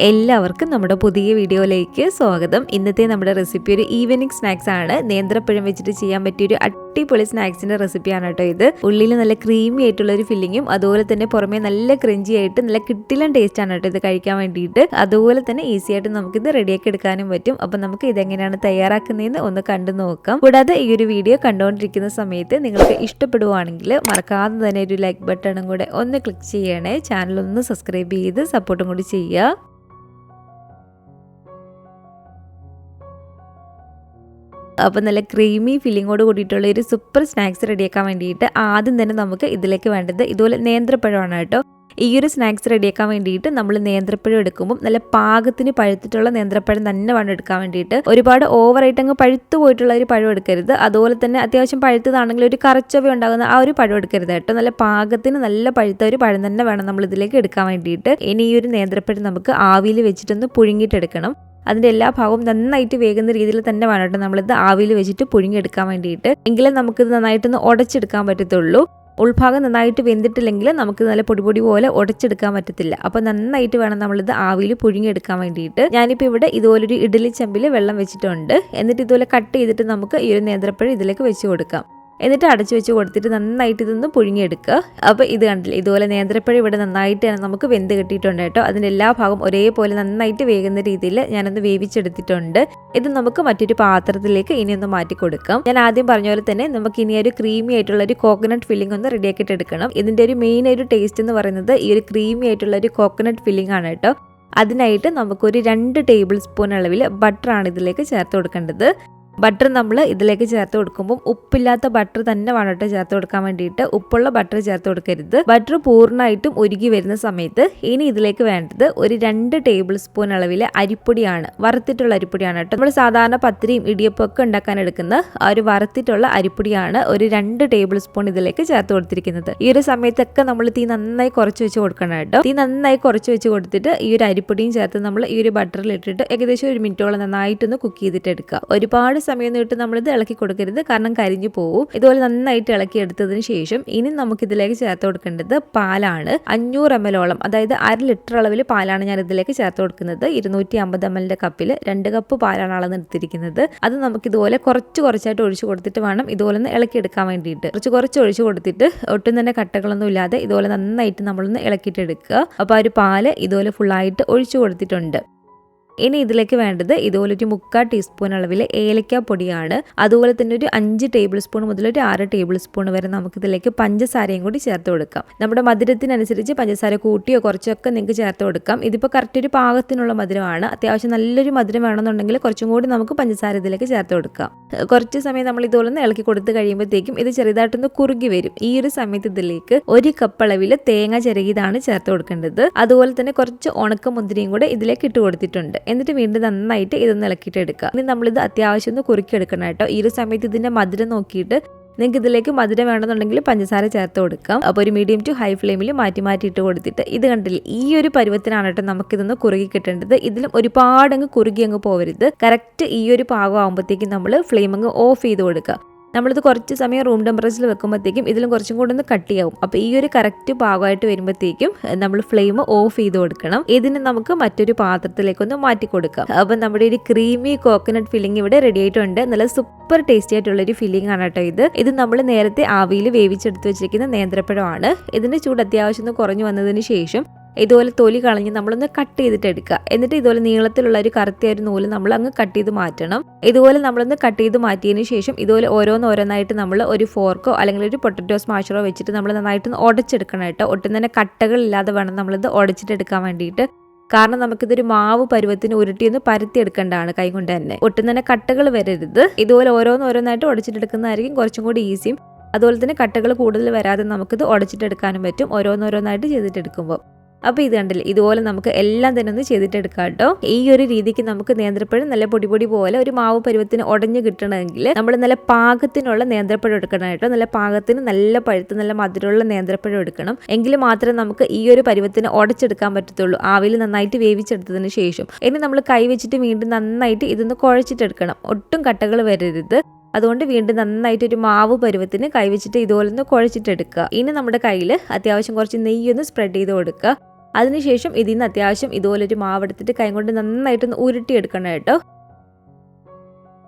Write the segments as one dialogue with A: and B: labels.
A: എല്ലാവർക്കും നമ്മുടെ പുതിയ വീഡിയോയിലേക്ക് സ്വാഗതം. ഇന്നത്തെ നമ്മുടെ റെസിപ്പി ഒരു ഈവനിങ് സ്നാക്സ് ആണ്. നേന്ത്രപ്പഴം വെച്ചിട്ട് ചെയ്യാൻ പറ്റിയ ഒരു അടിപൊളി സ്നാക്സിന്റെ റെസിപ്പിയാണ് കേട്ടോ ഇത്. ഉള്ളിൽ നല്ല ക്രീമി ആയിട്ടുള്ള ഒരു ഫില്ലിങ്ങും അതുപോലെ തന്നെ പുറമേ നല്ല ക്രഞ്ചി ആയിട്ട് നല്ല കിട്ടിലൻ ടേസ്റ്റ് ആണ് കേട്ടോ ഇത് കഴിക്കാൻ വേണ്ടിയിട്ട്. അതുപോലെ തന്നെ ഈസി ആയിട്ട് നമുക്കിത് റെഡിയാക്കി എടുക്കാനും പറ്റും. അപ്പൊ നമുക്ക് ഇതെങ്ങനെയാണ് തയ്യാറാക്കുന്നതെന്ന് ഒന്ന് കണ്ടു നോക്കാം. കൂടാതെ ഈ ഒരു വീഡിയോ കണ്ടുകൊണ്ടിരിക്കുന്ന സമയത്ത് നിങ്ങൾക്ക് ഇഷ്ടപ്പെടുവാണെങ്കിൽ മറക്കാതെ തന്നെ ഒരു ലൈക്ക് ബട്ടണും കൂടെ ഒന്ന് ക്ലിക്ക് ചെയ്യണേ. ചാനൽ ഒന്ന് സബ്സ്ക്രൈബ് ചെയ്ത് സപ്പോർട്ടും കൂടി ചെയ്യുക. അപ്പോൾ നല്ല ക്രീമി ഫില്ലിങ്ങോട് കൂടിയിട്ടുള്ള ഒരു സൂപ്പർ സ്നാക്സ് റെഡിയാക്കാൻ വേണ്ടിയിട്ട് ആദ്യം തന്നെ നമുക്ക് ഇതിലേക്ക് വേണ്ടത് ഇതുപോലെ നേന്ത്രപ്പഴമാണ് കേട്ടോ. ഈ ഒരു സ്നാക്സ് റെഡിയാക്കാൻ വേണ്ടിയിട്ട് നമ്മൾ നേന്ത്രപ്പഴം എടുക്കുമ്പോൾ നല്ല പാകത്തിന് പഴുത്തിട്ടുള്ള നേന്ത്രപ്പഴം തന്നെ വേണം എടുക്കാൻ വേണ്ടിയിട്ട്. ഒരുപാട് ഓവറായിട്ട് അങ്ങ് പഴുത്തു പോയിട്ടുള്ള ഒരു പഴം എടുക്കരുത്. അതുപോലെ തന്നെ അത്യാവശ്യം പഴുത്തതാണെങ്കിൽ ഒരു കറച്ചവ ഉണ്ടാകുന്ന ആ ഒരു പഴം എടുക്കരുത് കേട്ടോ. നല്ല പാകത്തിന് നല്ല പഴുത്ത ഒരു പഴം തന്നെ വേണം നമ്മൾ ഇതിലേക്ക് എടുക്കാൻ വേണ്ടിയിട്ട്. ഇനി ഈ ഒരു നേന്ത്രപ്പഴം നമുക്ക് ആവിയിൽ വെച്ചിട്ടൊന്ന് പുഴുങ്ങിയിട്ടെടുക്കണം. അതിൻ്റെ എല്ലാ ഭാഗവും നന്നായിട്ട് വേകുന്ന രീതിയിൽ തന്നെ വേണം കേട്ടോ നമ്മളിത് ആവിയിൽ വെച്ചിട്ട് പുഴുങ്ങിയെടുക്കാൻ വേണ്ടിയിട്ട്. എങ്കിലും നമുക്കിത് നന്നായിട്ടൊന്ന് ഉടച്ചെടുക്കാൻ പറ്റത്തുള്ളൂ. ഉൾഭാഗം നന്നായിട്ട് വെന്തിട്ടില്ലെങ്കിൽ നമുക്ക് നല്ല പൊടി പോലെ ഉടച്ചെടുക്കാൻ പറ്റത്തില്ല. അപ്പോൾ നന്നായിട്ട് വേണം നമ്മളിത് ആവിയിൽ പുഴുങ്ങിയെടുക്കാൻ വേണ്ടിയിട്ട്. ഞാനിപ്പോൾ ഇവിടെ ഇതുപോലൊരു ഇഡ്ഡലി ചെമ്പിൽ വെള്ളം വെച്ചിട്ടുണ്ട്. എന്നിട്ട് ഇതുപോലെ കട്ട് ചെയ്തിട്ട് നമുക്ക് ഈ ഒരു നേന്ത്രപ്പഴം ഇതിലേക്ക് വെച്ച് കൊടുക്കാം. എന്നിട്ട് അടച്ചു വെച്ച് കൊടുത്തിട്ട് നന്നായിട്ട് ഇതൊന്ന് പുഴുങ്ങിയെടുക്കുക. അപ്പോൾ ഇത് കണ്ടില്ല, ഇതുപോലെ നേന്ത്രപ്പഴം ഇവിടെ നന്നായിട്ട് നമുക്ക് വെന്ത് കിട്ടിയിട്ടുണ്ട് കേട്ടോ. അതിൻ്റെ എല്ലാ ഭാഗം ഒരേപോലെ നന്നായിട്ട് വേകുന്ന രീതിയിൽ ഞാനൊന്ന് വേവിച്ചെടുത്തിട്ടുണ്ട്. ഇത് നമുക്ക് മറ്റൊരു പാത്രത്തിലേക്ക് ഇനിയൊന്ന് മാറ്റി കൊടുക്കാം. ഞാൻ ആദ്യം പറഞ്ഞ പോലെ തന്നെ നമുക്ക് ഇനി ഒരു ക്രീമി ആയിട്ടുള്ള ഒരു കോക്കനട്ട് ഫില്ലിംഗ് ഒന്ന് റെഡിയാക്കിയിട്ട് എടുക്കണം. ഇതിൻ്റെ ഒരു മെയിൻ ഒരു ടേസ്റ്റ് എന്ന് പറയുന്നത് ഈ ഒരു ക്രീമി ആയിട്ടുള്ള ഒരു കോക്കനട്ട് ഫില്ലിംഗ് ആണ് കേട്ടോ. അതിനായിട്ട് നമുക്കൊരു 2 ടേബിൾ സ്പൂൺ അളവിൽ ബട്ടറാണ് ഇതിലേക്ക് ചേർത്ത് കൊടുക്കേണ്ടത്. ബട്ടർ നമ്മൾ ഇതിലേക്ക് ചേർത്ത് കൊടുക്കുമ്പോൾ ഉപ്പില്ലാത്ത ബട്ടർ തന്നെ വേണം കേട്ടോ ചേർത്ത് കൊടുക്കാൻ വേണ്ടിയിട്ട്. ഉപ്പുള്ള ബട്ടർ ചേർത്ത് കൊടുക്കരുത്. ബട്ടർ പൂർണ്ണമായിട്ടും ഉരുകി വരുന്ന സമയത്ത് ഇനി ഇതിലേക്ക് വേണ്ടത് ഒരു 2 ടേബിൾ സ്പൂൺ അളവിലെ അരിപ്പൊടിയാണ്. വറുത്തിട്ടുള്ള അരിപ്പൊടിയാണ് കേട്ടോ. നമ്മൾ സാധാരണ പത്തിരിയും ഇടിയപ്പം ഒക്കെ ഉണ്ടാക്കാൻ എടുക്കുന്ന ആ ഒരു വറുത്തിട്ടുള്ള അരിപ്പൊടിയാണ് ഒരു 2 ടേബിൾ സ്പൂൺ ഇതിലേക്ക് ചേർത്ത് കൊടുത്തിരിക്കുന്നത്. ഈ ഒരു സമയത്തൊക്കെ നമ്മൾ തീ നന്നായി കുറച്ച് വെച്ച് കൊടുക്കണം കേട്ടോ. തീ നന്നായി കുറച്ച് വെച്ച് കൊടുത്തിട്ട് ഈ ഒരു അരിപ്പൊടിയും ചേർത്ത് നമ്മൾ ഈ ഒരു ബട്ടറിൽ ഇട്ടിട്ട് ഏകദേശം 1 മിനിറ്റോളം നന്നായിട്ടൊന്ന് കുക്ക് ചെയ്തിട്ട് എടുക്കുക. ഒരുപാട് സമയം ഇട്ട് നമ്മളിത് ഇളക്കി കൊടുക്കരുത്, കാരണം കരിഞ്ഞു പോകും. ഇതുപോലെ നന്നായിട്ട് ഇളക്കി എടുത്തതിന് ശേഷം ഇനി നമുക്ക് ഇതിലേക്ക് ചേർത്ത് കൊടുക്കേണ്ടത് പാലാണ്. 500 ml അതായത് 1/2 ലിറ്റർ അളവിൽ പാലാണ് ഞാൻ ഇതിലേക്ക് ചേർത്ത് കൊടുക്കുന്നത്. 250 ml കപ്പിൽ 2 കപ്പ് പാലാണ് അളന്ന് എടുത്തിരിക്കുന്നത്. അത് നമുക്ക് ഇതുപോലെ കുറച്ചായിട്ട് ഒഴിച്ചു കൊടുത്തിട്ട് വേണം ഇതുപോലെ ഒന്ന് ഇളക്കി എടുക്കാൻ വേണ്ടിയിട്ട്. കുറച്ച് ഒഴിച്ചു കൊടുത്തിട്ട് ഒട്ടും തന്നെ കട്ടകളൊന്നും ഇല്ലാതെ ഇതുപോലെ നന്നായിട്ട് നമ്മളൊന്ന് ഇളക്കിയിട്ട് എടുക്കുക. അപ്പോൾ ആ ഒരു പാല് ഇതുപോലെ ഫുള്ളായിട്ട് ഒഴിച്ചു കൊടുത്തിട്ടുണ്ട്. ഇനി ഇതിലേക്ക് വേണ്ടത് ഇതുപോലെ ഒരു 3/4 ടീസ്പൂൺ അളവിൽ ഏലക്ക പൊടിയാണ്. അതുപോലെ തന്നെ ഒരു 5 ടേബിൾ സ്പൂൺ മുതൽ ഒരു 6 ടേബിൾ സ്പൂൺ വരെ നമുക്കിതിലേക്ക് പഞ്ചസാരയും കൂടി ചേർത്ത് കൊടുക്കാം. നമ്മുടെ മധുരത്തിനനുസരിച്ച് പഞ്ചസാര കൂട്ടിയോ കുറച്ചൊക്കെ നിങ്ങൾക്ക് ചേർത്ത് കൊടുക്കാം. ഇതിപ്പോൾ കറക്റ്റ് ഒരു പാകത്തിനുള്ള മധുരമാണ്. അത്യാവശ്യം നല്ലൊരു മധുരം വേണമെന്നുണ്ടെങ്കിൽ കുറച്ചും കൂടി നമുക്ക് പഞ്ചസാര ഇതിലേക്ക് ചേർത്ത് കൊടുക്കാം. കുറച്ച് സമയം നമ്മൾ ഇതുപോലെ ഒന്ന് ഇളക്കി കൊടുത്ത് കഴിയുമ്പോഴത്തേക്കും ഇത് ചെറുതായിട്ടൊന്ന് കുറുകി വരും. ഈ ഒരു സമയത്ത് ഇതിലേക്ക് 1 കപ്പ് അളവിൽ തേങ്ങ ചിരകിയതാണ് ചേർത്ത് കൊടുക്കേണ്ടത്. അതുപോലെ തന്നെ കുറച്ച് ഉണക്ക മുന്തിരിയും കൂടെ ഇതിലേക്ക് ഇട്ട് കൊടുത്തിട്ടുണ്ട്. എന്നിട്ട് വീണ്ടും നന്നായിട്ട് ഇതൊന്ന് ഇളക്കിയിട്ട് എടുക്കുക. ഇനി നമ്മളിത് അത്യാവശ്യം ഒന്ന് കുറുക്കിയെടുക്കണം കേട്ടോ. ഈ ഒരു സമയത്ത് ഇതിന്റെ മധുരം നോക്കിയിട്ട് നിങ്ങൾക്ക് ഇതിലേക്ക് മധുരം വേണമെന്നുണ്ടെങ്കിൽ പഞ്ചസാര ചേർത്ത് കൊടുക്കാം. അപ്പോൾ ഒരു മീഡിയം ടു ഹൈ ഫ്ലെയിമിൽ മാറ്റി ഇട്ട് കൊടുത്തിട്ട് ഇത് കണ്ടില്ലേ, ഈ ഒരു പരുവത്തിനാണ് കേട്ടോ നമുക്കിതൊന്ന് കുറുകി കിട്ടേണ്ടത്. ഇതിലും ഒരുപാട് അങ്ങ് കുറുകി അങ്ങ് പോകരുത്. കറക്റ്റ് ഈ ഒരു പാകം ആകുമ്പോഴത്തേക്കും നമ്മൾ ഫ്ലെയിം അങ്ങ് ഓഫ് ചെയ്ത് കൊടുക്കുക. നമ്മളിത് കുറച്ച് സമയം റൂം ടെമ്പറേച്ചറിൽ വെക്കുമ്പോഴത്തേക്കും ഇതിലും കുറച്ചും കൂടെ ഒന്ന് കട്ടിയാവും. അപ്പോൾ ഈ ഒരു കറക്റ്റ് പാകമായിട്ട് വരുമ്പോഴത്തേക്കും നമ്മൾ ഫ്ലെയിം ഓഫ് ചെയ്ത് കൊടുക്കണം. ഇതിന് നമുക്ക് മറ്റൊരു പാത്രത്തിലേക്കൊന്ന് മാറ്റി കൊടുക്കാം. അപ്പം നമ്മുടെ ഒരു ക്രീമി കോക്കനട്ട് ഫില്ലിംഗ് ഇവിടെ റെഡി ആയിട്ടുണ്ട്. നല്ല സൂപ്പർ ടേസ്റ്റി ആയിട്ടുള്ളൊരു ഫില്ലിംഗ് ആണ് കേട്ടോ ഇത്. ഇത് നമ്മൾ നേരത്തെ ആവിയിൽ വേവിച്ചെടുത്ത് വെച്ചിരിക്കുന്ന നേന്ത്രപ്പഴമാണ്. ഇതിൻ്റെ ചൂട് അത്യാവശ്യം ഒന്ന് കുറഞ്ഞു വന്നതിന് ശേഷം ഇതുപോലെ തൊലി കളഞ്ഞ് നമ്മളൊന്ന് കട്ട് ചെയ്തിട്ട് എടുക്കുക. എന്നിട്ട് ഇതുപോലെ നീളത്തിലുള്ള ഒരു കറുത്ത ഒരു നൂല് നമ്മൾ അങ്ങ് കട്ട് ചെയ്ത് മാറ്റണം. ഇതുപോലെ നമ്മളൊന്ന് കട്ട് ചെയ്ത് മാറ്റിയതിന് ശേഷം ഇതുപോലെ ഓരോന്നായിട്ട് നമ്മൾ ഒരു ഫോർക്കോ അല്ലെങ്കിൽ ഒരു പൊട്ടറ്റോ സ്മാഷറോ വെച്ചിട്ട് നമ്മൾ നന്നായിട്ടൊന്ന് ഉടച്ചെടുക്കണം കേട്ടോ. ഒട്ടും തന്നെ കട്ടകളില്ലാതെ വേണം നമ്മളിത് ഉടച്ചിട്ടെടുക്കാൻ വേണ്ടിയിട്ട്. കാരണം നമുക്കിതൊരു മാവ് പരുവത്തിന് ഉരുട്ടിയൊന്ന് പരത്തിയെടുക്കേണ്ടതാണ് കൈ കൊണ്ട് തന്നെ. ഒട്ടും തന്നെ കട്ടകൾ വരരുത്. ഇതുപോലെ ഓരോന്നായിട്ട് ഉടച്ചിട്ടെടുക്കുന്നതായിരിക്കും കുറച്ചും കൂടി ഈസിയും. അതുപോലെ തന്നെ കട്ടകൾ കൂടുതൽ വരാതെ നമുക്കിത് ഉടച്ചിട്ടെടുക്കാനും പറ്റും ഓരോന്നായിട്ട് ചെയ്തിട്ടെടുക്കുമ്പോൾ. അപ്പോൾ ഇത് കണ്ടില്ലേ, ഇതുപോലെ നമുക്ക് എല്ലാം തന്നെ ഒന്ന് ചെയ്തിട്ടെടുക്കാം കേട്ടോ. ഈ ഒരു രീതിക്ക് നമുക്ക് നേന്ത്രപ്പഴം നല്ല പൊടി പോലെ ഒരു മാവ് പരുവത്തിന് ഉടഞ്ഞു കിട്ടണമെങ്കിൽ നമ്മൾ നല്ല പാകത്തിനുള്ള നേന്ത്രപ്പഴം എടുക്കണം കേട്ടോ. നല്ല പാകത്തിന് നല്ല പഴുത്ത് നല്ല മധുരമുള്ള നേന്ത്രപ്പഴം എടുക്കണം. എങ്കിൽ മാത്രമേ നമുക്ക് ഈ ഒരു പരുവത്തിന് ഉടച്ചെടുക്കാൻ പറ്റത്തുള്ളൂ, ആവിയിൽ നന്നായിട്ട് വേവിച്ചെടുത്തതിന് ശേഷം. ഇനി നമ്മൾ കൈ വെച്ചിട്ട് വീണ്ടും നന്നായിട്ട് ഇതൊന്ന് കുഴച്ചിട്ടെടുക്കണം. ഒട്ടും കട്ടകൾ വരരുത്. അതുകൊണ്ട് വീണ്ടും നന്നായിട്ട് ഒരു മാവ് പരുവത്തിന് കൈ വെച്ചിട്ട് ഇതുപോലെ ഒന്ന് കുഴച്ചിട്ടെടുക്കുക. ഇനി നമ്മുടെ കയ്യിൽ അത്യാവശ്യം കുറച്ച് നെയ്യൊന്ന് സ്പ്രെഡ് ചെയ്ത് കൊടുക്കുക. അതിനുശേഷം ഇതിൽ നിന്ന് അത്യാവശ്യം ഇതുപോലൊരു മാവെടുത്തിട്ട് കൈ കൊണ്ട് നന്നായിട്ടൊന്ന് ഉരുട്ടിയെടുക്കണം കേട്ടോ.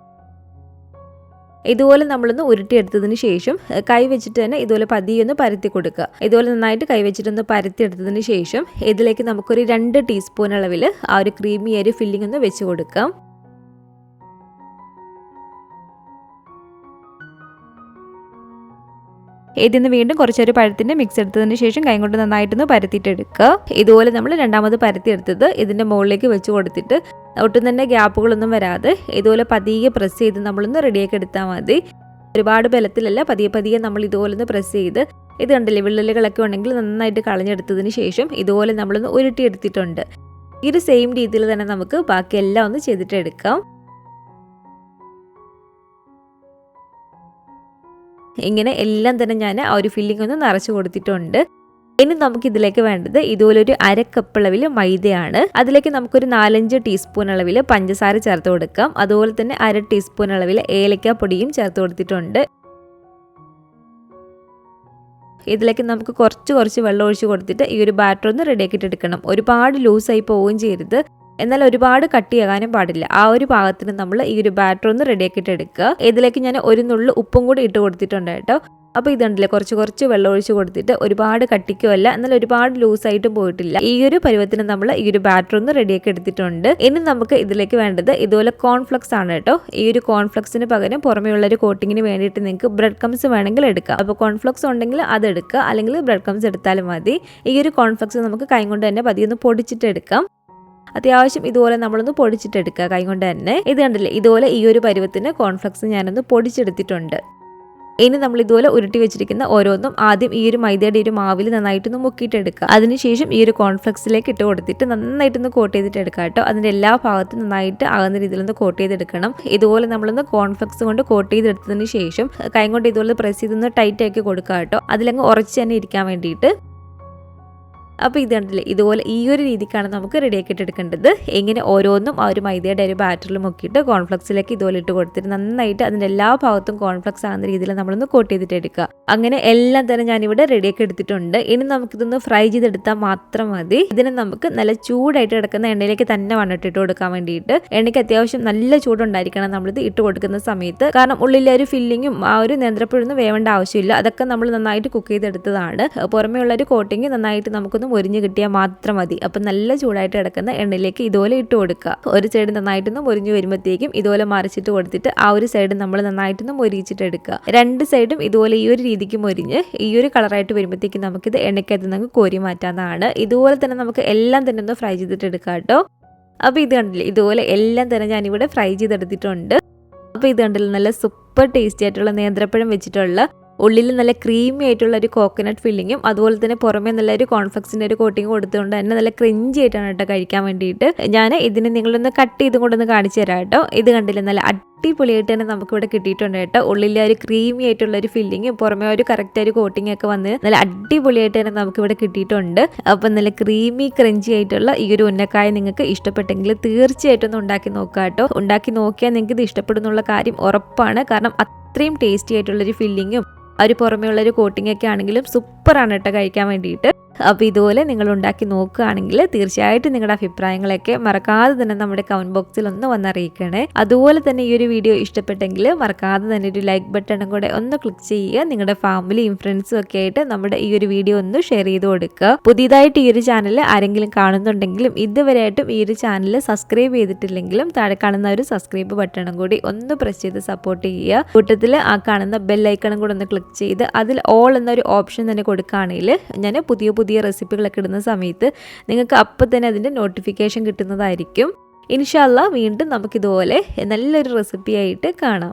A: ഇതുപോലെ നമ്മളൊന്ന് ഉരുട്ടിയെടുത്തതിന് ശേഷം കൈ വെച്ചിട്ട് തന്നെ ഇതുപോലെ പതിയൊന്ന് പരത്തി കൊടുക്കുക. ഇതുപോലെ നന്നായിട്ട് കൈ വെച്ചിട്ടൊന്ന് പരത്തിയെടുത്തതിന് ശേഷം ഇതിലേക്ക് നമുക്കൊരു 2 ടീസ്പൂൺ അളവിൽ ആ ഒരു ക്രീമി ഒരു ഫില്ലിംഗ് ഒന്ന് വെച്ച് കൊടുക്കാം. ഇതിന്ന് വീണ്ടും കുറച്ചൊരു പഴത്തിൻ്റെ മിക്സ് എടുത്തതിന് ശേഷം കൈ കൊണ്ട് നന്നായിട്ടൊന്ന് പരത്തിയിട്ടെടുക്കുക. ഇതുപോലെ നമ്മൾ രണ്ടാമത് പരത്തിയെടുത്തത് ഇതിൻ്റെ മുകളിലേക്ക് വെച്ച് കൊടുത്തിട്ട് ഒട്ടും തന്നെ ഗ്യാപ്പുകളൊന്നും വരാതെ ഇതുപോലെ പതിയെ പ്രസ് ചെയ്ത് നമ്മളൊന്ന് റെഡിയാക്കി എടുത്താൽ മതി. ഒരുപാട് ബലത്തിലല്ല, പതിയെ പതിയെ നമ്മൾ ഇതുപോലെ ഒന്ന് പ്രസ് ചെയ്ത് ഇത് കണ്ടില്ലേ വിള്ളലുകളൊക്കെ ഉണ്ടെങ്കിൽ നന്നായിട്ട് കളഞ്ഞെടുത്തതിന് ശേഷം ഇതുപോലെ നമ്മളൊന്ന് ഉരുട്ടിയെടുത്തിട്ടുണ്ട്. ഈ ഒരു സെയിം രീതിയിൽ തന്നെ നമുക്ക് ബാക്കിയെല്ലാം ഒന്ന് ചെയ്തിട്ട് എടുക്കാം. ഇങ്ങനെ എല്ലാം തന്നെ ഞാൻ ആ ഒരു ഫില്ലിംഗ് ഒന്ന് നിറച്ച് കൊടുത്തിട്ടുണ്ട്. ഇനി നമുക്ക് ഇതിലേക്ക് വേണ്ടത് ഇതുപോലൊരു 1/2 കപ്പ് അളവിൽ മൈദയാണ്. അതിലേക്ക് നമുക്കൊരു 4-5 ടീസ്പൂൺ അളവിൽ പഞ്ചസാര ചേർത്ത് കൊടുക്കാം. അതുപോലെ തന്നെ 1/2 ടീസ്പൂൺ അളവിൽ ഏലക്കാപ്പൊടിയും ചേർത്ത് കൊടുത്തിട്ടുണ്ട്. ഇതിലേക്ക് നമുക്ക് കുറച്ച് വെള്ളം ഒഴിച്ച് കൊടുത്തിട്ട് ഈ ഒരു ബാറ്റർ ഒന്ന് റെഡിയാക്കിയിട്ട് എടുക്കണം. ഒരുപാട് ലൂസായി പോവുകയും ചെയ്യരുത്, എന്നാൽ ഒരുപാട് കട്ടിയാകാനും പാടില്ല. ആ ഒരു പാകത്തിന് നമ്മൾ ഈ ഒരു ബാറ്റർ ഒന്ന് റെഡിയാക്കിയിട്ട് എടുക്കുക. ഇതിലേക്ക് ഞാൻ ഒരു നുള്ളു ഉപ്പും കൂടി ഇട്ട് കൊടുത്തിട്ടുണ്ട് കേട്ടോ. അപ്പോൾ ഇതുണ്ടല്ലേ കുറച്ച് വെള്ളം ഒഴിച്ച് കൊടുത്തിട്ട് ഒരുപാട് കട്ടിക്കുമല്ല, എന്നാൽ ഒരുപാട് ലൂസായിട്ടും പോയിട്ടില്ല. ഈ ഒരു പരുവത്തിന് നമ്മൾ ഈ ഒരു ബാറ്റർ ഒന്ന് റെഡിയാക്കി എടുത്തിട്ടുണ്ട്. ഇനി നമുക്ക് ഇതിലേക്ക് വേണ്ടത് ഇതുപോലെ കോൺഫ്ലക്സ് ആണ് കേട്ടോ. ഈ ഒരു കോൺഫ്ലക്സിന് പകരം പുറമേ ഉള്ള ഒരു കോട്ടിങ്ങിന് വേണ്ടിയിട്ട് നിങ്ങൾക്ക് ബ്രെഡ് ക്രംസ് വേണമെങ്കിൽ എടുക്കാം. അപ്പോൾ കോൺഫ്ലക്സ് ഉണ്ടെങ്കിൽ അത് എടുക്കുക, അല്ലെങ്കിൽ ബ്രെഡ് ക്രംസ് എടുത്താലും മതി. ഈ ഒരു കോൺഫ്ലക്സ് നമുക്ക് കൈ കൊണ്ട് തന്നെ പതിയൊന്ന് പൊടിച്ചിട്ട് എടുക്കാം. അത്യാവശ്യം ഇതുപോലെ നമ്മളൊന്ന് പൊടിച്ചിട്ടെടുക്കുക കൈ കൊണ്ട് തന്നെ. ഇത് കണ്ടില്ലേ, ഇതുപോലെ ഈ ഒരു പരുവത്തിന് കോൺഫ്ലക്സ് ഞാനൊന്ന് പൊടിച്ചെടുത്തിട്ടുണ്ട്. ഇനി നമ്മൾ ഇതുപോലെ ഉരുട്ടി വെച്ചിരിക്കുന്ന ഓരോന്നും ആദ്യം ഈ ഒരു മൈദയുടെ ഒരു മാവിൽ നന്നായിട്ടൊന്ന് മുക്കിയിട്ടെടുക്കുക. അതിനുശേഷം ഈ ഒരു കോൺഫ്ലക്സിലേക്ക് ഇട്ട് കൊടുത്തിട്ട് നന്നായിട്ടൊന്ന് കോട്ട് ചെയ്തിട്ട് എടുക്കുക കേട്ടോ. അതിൻ്റെ എല്ലാ ഭാഗത്തും നന്നായിട്ട് ആകുന്ന രീതിയിലൊന്ന് കോട്ട് ചെയ്തെടുക്കണം. ഇതുപോലെ നമ്മളൊന്ന് കോൺഫ്ലക്സ് കൊണ്ട് കോട്ട് ചെയ്തെടുത്തതിന് ശേഷം കൈ കൊണ്ട് ഇതുപോലെ പ്രസ് ചെയ്തൊന്ന് ടൈറ്റ് ആക്കി കൊടുക്കുക കേട്ടോ. അതിലങ്ങ് ഉറച്ച് തന്നെ ഇരിക്കാൻ വേണ്ടിയിട്ട്. അപ്പോൾ ഇത് കണ്ടില്ലേ, ഇതുപോലെ ഈ ഒരു രീതിക്കാണ് നമുക്ക് റെഡിയാക്കിയിട്ട് എടുക്കേണ്ടത്. എങ്ങനെ ഓരോന്നും ആ ഒരു മൈദയുടെ ഒരു ബാറ്ററിൽ മുക്കിയിട്ട് കോൺഫ്ലക്സിലേക്ക് ഇതുപോലെ ഇട്ട് കൊടുത്തിട്ട് നന്നായിട്ട് അതിൻ്റെ എല്ലാ ഭാഗത്തും കോൺഫ്ലക്സ് ആകുന്ന രീതിയിൽ നമ്മളൊന്ന് കോട്ട് ചെയ്തിട്ട് എടുക്കുക. അങ്ങനെ എല്ലാം തന്നെ ഞാനിവിടെ റെഡിയാക്കി എടുത്തിട്ടുണ്ട്. ഇനി നമുക്കിതൊന്ന് ഫ്രൈ ചെയ്തെടുത്താൽ മാത്രം മതി. ഇതിന് നമുക്ക് നല്ല ചൂടായിട്ട് കിടക്കുന്ന എണ്ണയിലേക്ക് തന്നെ വന്നിട്ട് ഇട്ട് കൊടുക്കാൻ വേണ്ടിയിട്ട്. എണ്ണയ്ക്ക് അത്യാവശ്യം നല്ല ചൂടുണ്ടായിരിക്കണം നമ്മളിത് ഇട്ട് കൊടുക്കുന്ന സമയത്ത്. കാരണം ഉള്ളിലെ ഒരു ഫില്ലിങ്ങും ആ ഒരു നേന്ത്രപ്പഴമൊന്നും വേവേണ്ട ആവശ്യമില്ല. അതൊക്കെ നമ്മൾ നന്നായിട്ട് കുക്ക് ചെയ്തെടുത്തതാണ്. പുറമേ ഉള്ള ഒരു കോട്ടിങ് നന്നായിട്ട് നമുക്കൊന്ന് മൊരിഞ്ഞ് കിട്ടിയാൽ മാത്രം മതി. അപ്പം നല്ല ചൂടായിട്ട് കിടക്കുന്ന എണ്ണയിലേക്ക് ഇതുപോലെ ഇട്ട് കൊടുക്കുക. ഒരു സൈഡ് നന്നായിട്ടൊന്ന് മൊരിഞ്ഞ് വരുമ്പോഴത്തേക്കും ഇതുപോലെ മറിച്ചിട്ട് കൊടുത്തിട്ട് ആ ഒരു സൈഡ് നമ്മൾ നന്നായിട്ടൊന്ന് മൊരിച്ചിട്ട് എടുക്കുക. 2 സൈഡും ഇതുപോലെ ഈ ഒരു രീതിക്ക് മൊരിഞ്ഞ് ഈ ഒരു കളറായിട്ട് വരുമ്പോഴത്തേക്കും നമുക്കിത് എണ്ണയ്ക്കകത്ത് നമുക്ക് കോരി മാറ്റാവുന്നതാണ്. ഇതുപോലെ തന്നെ നമുക്ക് എല്ലാം തന്നെ ഒന്ന് ഫ്രൈ ചെയ്തിട്ട് എടുക്കാം കേട്ടോ. അപ്പോൾ ഇത് കണ്ടില്ലേ, ഇതുപോലെ എല്ലാം തന്നെ ഞാനിവിടെ ഫ്രൈ ചെയ്തെടുത്തിട്ടുണ്ട്. അപ്പോൾ ഇത് കണ്ടില്ല, നല്ല സൂപ്പർ ടേസ്റ്റി ആയിട്ടുള്ള നേന്ത്രപ്പഴം വെച്ചിട്ടുള്ള ഉള്ളിൽ നല്ല ക്രീമി ആയിട്ടുള്ള ഒരു കോക്കനട്ട് ഫില്ലിങ്ങും അതുപോലെ തന്നെ പുറമേ നല്ലൊരു കോൺഫ്ലക്സിൻ്റെ ഒരു കോട്ടിങ് കൊടുത്തുകൊണ്ട് തന്നെ നല്ല ക്രിഞ്ചി ആയിട്ടാണ് കേട്ടോ കഴിക്കാൻ വേണ്ടിയിട്ട്. ഞാൻ ഇതിന് നിങ്ങളൊന്ന് കട്ട് ചെയ്തും കൊണ്ടൊന്ന് കാണിച്ചു തരാം കേട്ടോ. ഇത് കണ്ടില്ല, നല്ല അടിപൊളിയായിട്ട് തന്നെ നമുക്കിവിടെ കിട്ടിയിട്ടുണ്ട് കേട്ടോ. ഉള്ളിലെ ഒരു ക്രീമി ആയിട്ടുള്ള ഒരു ഫില്ലിങ്ങും പുറമേ ഒരു കറക്റ്റ് ഒരു കോട്ടിങ് ഒക്കെ വന്ന് നല്ല അടിപൊളിയായിട്ട് തന്നെ നമുക്കിവിടെ കിട്ടിയിട്ടുണ്ട്. അപ്പം നല്ല ക്രീമി ക്രഞ്ചി ആയിട്ടുള്ള ഈ ഒരു ഉന്നക്കായ നിങ്ങൾക്ക് ഇഷ്ടപ്പെട്ടെങ്കിൽ തീർച്ചയായിട്ടും ഒന്ന് ഉണ്ടാക്കി നോക്കുക കേട്ടോ. ഉണ്ടാക്കി നോക്കിയാൽ നിങ്ങൾക്ക് ഇത് ഇഷ്ടപ്പെടുന്നുള്ള കാര്യം ഉറപ്പാണ്. കാരണം അത്രയും ടേസ്റ്റി ആയിട്ടുള്ളൊരു ഫില്ലിങ്ങും ഒരു പുറമേ ഉള്ളൊരു കോട്ടിംഗ് ഒക്കെ ആണെങ്കിലും സൂപ്പറാണ് കേട്ടോ കഴിക്കാൻ വേണ്ടിയിട്ട്. അപ്പോൾ ഇതുപോലെ നിങ്ങൾ ഉണ്ടാക്കി നോക്കുകയാണെങ്കിൽ തീർച്ചയായിട്ടും നിങ്ങളുടെ അഭിപ്രായങ്ങളൊക്കെ മറക്കാതെ തന്നെ നമ്മുടെ കമൻറ്റ് ബോക്സിൽ ഒന്ന് വന്നറിയിക്കണേ. അതുപോലെ തന്നെ ഈ ഒരു വീഡിയോ ഇഷ്ടപ്പെട്ടെങ്കിൽ മറക്കാതെ തന്നെ ഒരു ലൈക്ക് ബട്ടണും കൂടെ ഒന്ന് ക്ലിക്ക് ചെയ്യുക. നിങ്ങളുടെ ഫാമിലിയും ഫ്രണ്ട്സും ഒക്കെ ആയിട്ട് നമ്മുടെ ഈ ഒരു വീഡിയോ ഒന്ന് ഷെയർ ചെയ്ത് കൊടുക്കുക. പുതിയതായിട്ട് ഈ ഒരു ചാനൽ ആരെങ്കിലും കാണുന്നുണ്ടെങ്കിലും ഇതുവരെയായിട്ടും ഈ ഒരു ചാനൽ സബ്സ്ക്രൈബ് ചെയ്തിട്ടില്ലെങ്കിലും താഴെ കാണുന്ന ഒരു സബ്സ്ക്രൈബ് ബട്ടണും കൂടി ഒന്ന് പ്രസ് ചെയ്ത് സപ്പോർട്ട് ചെയ്യുക. കൂട്ടത്തിൽ ആ കാണുന്ന ബെല്ലൈക്കണും കൂടെ ഒന്ന് ക്ലിക്ക് ചെയ്ത് അതിൽ ഓൾ എന്നൊരു ഓപ്ഷൻ തന്നെ കൊടുക്കുകയാണെങ്കിൽ ഞാൻ പുതിയ റെസിപ്പികളൊക്കെ ഇടുന്ന സമയത്ത് നിങ്ങൾക്ക് അപ്പം തന്നെ അതിൻ്റെ നോട്ടിഫിക്കേഷൻ കിട്ടുന്നതായിരിക്കും. ഇൻഷാ അല്ലാഹ് വീണ്ടും നമുക്കിതുപോലെ നല്ലൊരു റെസിപ്പിയായിട്ട് കാണാം.